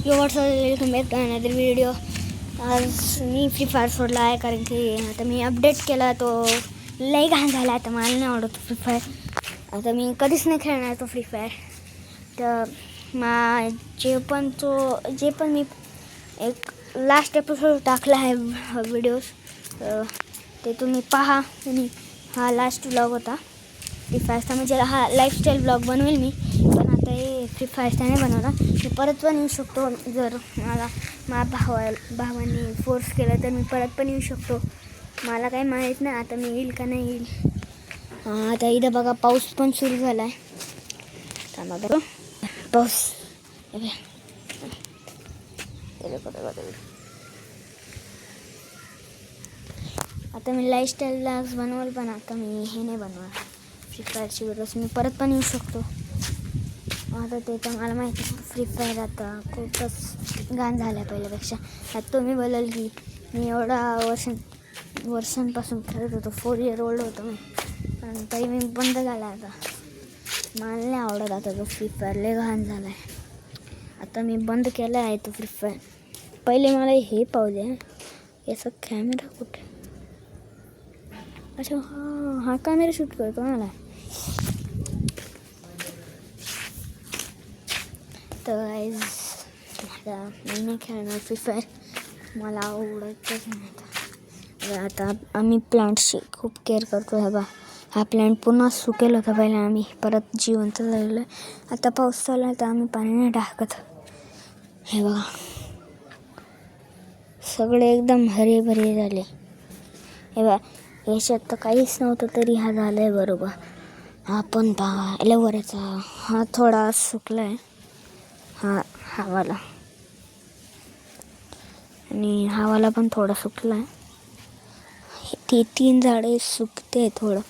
Welcome back to another video. आज मी free fire सोडला आहे कारण की आता मी अपडेट केला तो लई घाण झाला. आता मला नाही आवडत फ्री फायर. आता मी कधीच नाही खेळणार तो फ्री फायर. तर जे पण मी एक लास्ट एपिसोड टाकला आहे व्हिडिओज, ते तुम्ही पहा. आणि हा लास्ट व्लॉग होता फ्री फायरचा. म्हणजे हा लाईफस्टाईल व्लॉग बनवेल मी, पण आता हे फ्री फायरचा नाही बनवला. मी परत पण येऊ शकतो. जर माझ्या भावाने फोर्स केला तर मी परत पण येऊ शकतो. मला काही माहीत नाही आता मी येईल का नाही येईल. आता इथं बघा पाऊस पण सुरू झाला आहे. थांबा बघा पाऊस. आता मी लाईफस्टाईल व्लॉग्स बनवल, पण आता मी हे नाही बनवणार फ्री फायरची व्हिडिओज. मी परत पण येऊ शकतो. आता ते तर मला माहिती आहे फ्री फायर आता खूपच घाण झालं आहे पहिल्यापेक्षा. आता तुम्ही बोलाल की मी एवढा वर्षांपासून खेळत होतो, 4 year old होतो मी, पण तरी मी बंद झाला. आता मला नाही आवडत आता तो फ्री फायर. लय घाण झाला आहे. आता मी बंद केला आहे तो फ्री फायर. पहिले मला हे पाहू द्या, याचा कॅमेरा कुठे. अच्छा हा कॅमेरा शूट करतो मला. तर आता मी नाही खेळणार फ्री फायर. मला आवडतच नाही. आता आम्ही प्लांटची खूप केअर करतो. हा प्लांट पुन्हा सुकेल होता पहिले, आम्ही परत जिवंत झालेलं. आता पाऊस चालू आहे तर आम्ही पाणी नाही टाकत. हे बघा सगळे एकदम हरे भरे झाले. हे बघा याच्यात तर काहीच नव्हतं तरी हा झालं आहे बरोबर. हा पण पहा एलोवेराचा हा थोडा सुकला आहे. हावाला आणि हावाला पण थोडा सुकला आहे. ते 3 झाडे सुकते थोडं.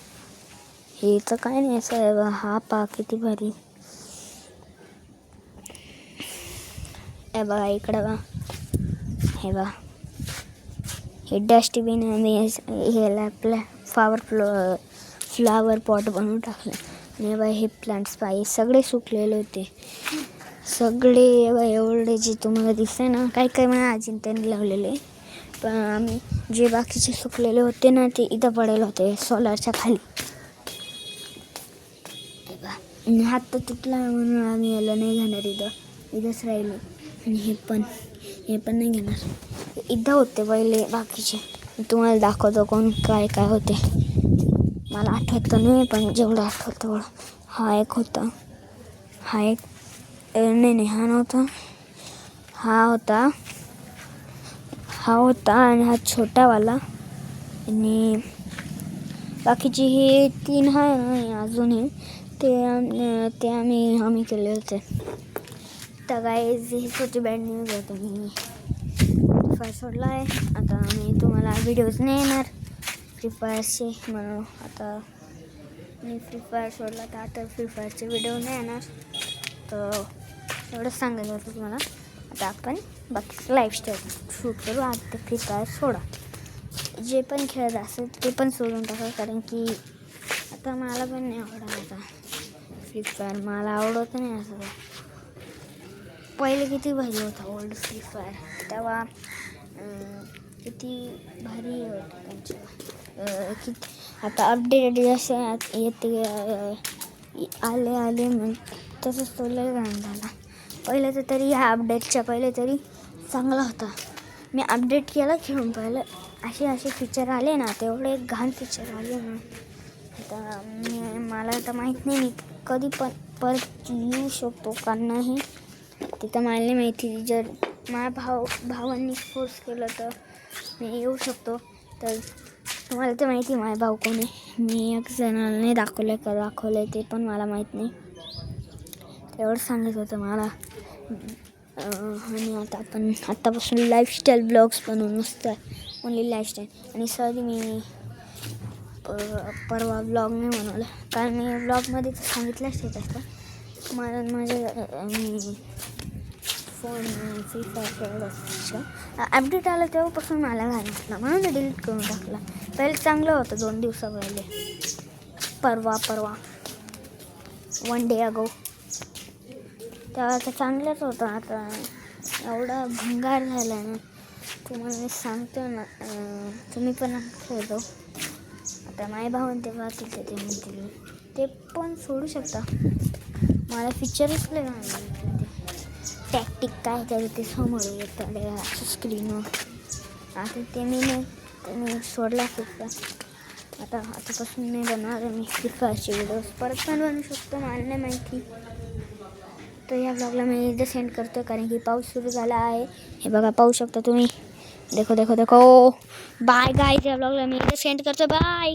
हे तर काय नाही असं आहे. हा पा किती भारी. हे बघा इकडं बघा. हे बघा हे डस्टबिन आम्ही ह्याला फ्लावर पॉट बनवून टाकलं. आणि बघा हे प्लांट्स पाहिजे सगळे सुकलेले होते. सगळे एवढे जे तुम्हाला दिसते ना, काही मला आजीने त्यांनी लावलेले. पण आम्ही जे बाकीचे सुकलेले होते ना, ते इथं पडेल होते सोलारच्या खाली. हात तर तुटला म्हणून आम्ही याला नाही घेणार. इथंच राहिले. आणि हे पण नाही घेणार. इथं होते पहिले बाकीचे. तुम्हाला दाखवतो कोण काय होते. मला आठवत नाही, पण जेवढं आठवतं तेवढं. हा एक होता. नाही हा नव्हता. हा होता आणि हा छोटावाला. आणि बाकीचे हे 3 आहे ना अजूनही, ते आम्ही केले होते. तर गाईज हीच होती बॅड न्यूज. आता मी फ्री फायर सोडला आहे. आता मी तुम्हाला व्हिडिओज नाही येणार फ्री फायरचे, म्हणून आता मी फ्री फायर सोडला तर आता फ्री फायरचे व्हिडिओ नाही येणार. तर एवढंच सांगायचं होतं तुम्हाला. आता आपण बाकी लाईफस्टाईल शूट करू. आता फ्री फायर सोडा. जे पण खेळत असेल ते पण सोडून टाका, कारण की आता मला पण नाही आवडत आता फ्री फायर. मला आवडत नाही असं. पहिले किती भारी होता ओल्ड फ्री फायर. तेव्हा किती भारी होतं त्यांच्या. आता अपडेट जसे येते आले मग तसंच तो लय घाण झाला. पहिले तर तरी ह्या अपडेटच्या पहिले तरी चांगला होता. मी अपडेट केला खेळून पाहिलं, असे फीचर आले ना, तेवढे घाण फीचर आले ना. आता मला तर माहीत नाही मी कधी पण परत येऊ शकतो का नाही ते तर मला नाही माहिती. जर माझ्या भावांनी फोर्स केलं तर मी येऊ शकतो. तर तुम्हाला तर माहिती माझा भाऊ कोण आहे. मी एक जणाला नाही दाखवलं ते पण मला माहीत नाही. एवढं सांगितलं होतं मला. आणि आता आपण आत्तापासून लाईफस्टाईल ब्लॉग्स बनवू नुसतं ओनली लाईफस्टाईल. आणि सॉरी मी परवा ब्लॉग नाही बनवला, कारण मी ब्लॉगमध्ये तर सांगितलंच ते तसं. मी फोन फ्री फायर खेळत अपडेट आला तेव्हापासून मला घालला, म्हणून डिलीट करून टाकला. पहिले चांगलं होतं 2 दिवसापहिले. परवा 1 day ago तेव्हा तर चांगलंच होतं. आता एवढा भंगार झाला ना, तुम्हाला मी सांगतो ना. तुम्ही पण खेळतो आता. माझे भाऊन ते वाचतील ते म्हणतील ते पण सोडू शकता. मला फीचरच नाही टॅक्टिक काय तर ते समोर येतं स्क्रीनवर. आता ते मी सोडला फिफा. आतापासून नाही बनवणार मी फिफाचे व्हिडिओज. परत पण बनवू शकतो, मला नाही माहिती. तर या ब्लॉगला मी इथं सेंड करतो कारण की पाऊस सुरू झाला आहे. हे बघा पाहू शकता तुम्ही. देखो. बाय गाईज, या ब्लॉगला मी इथं सेंड करतो. बाय.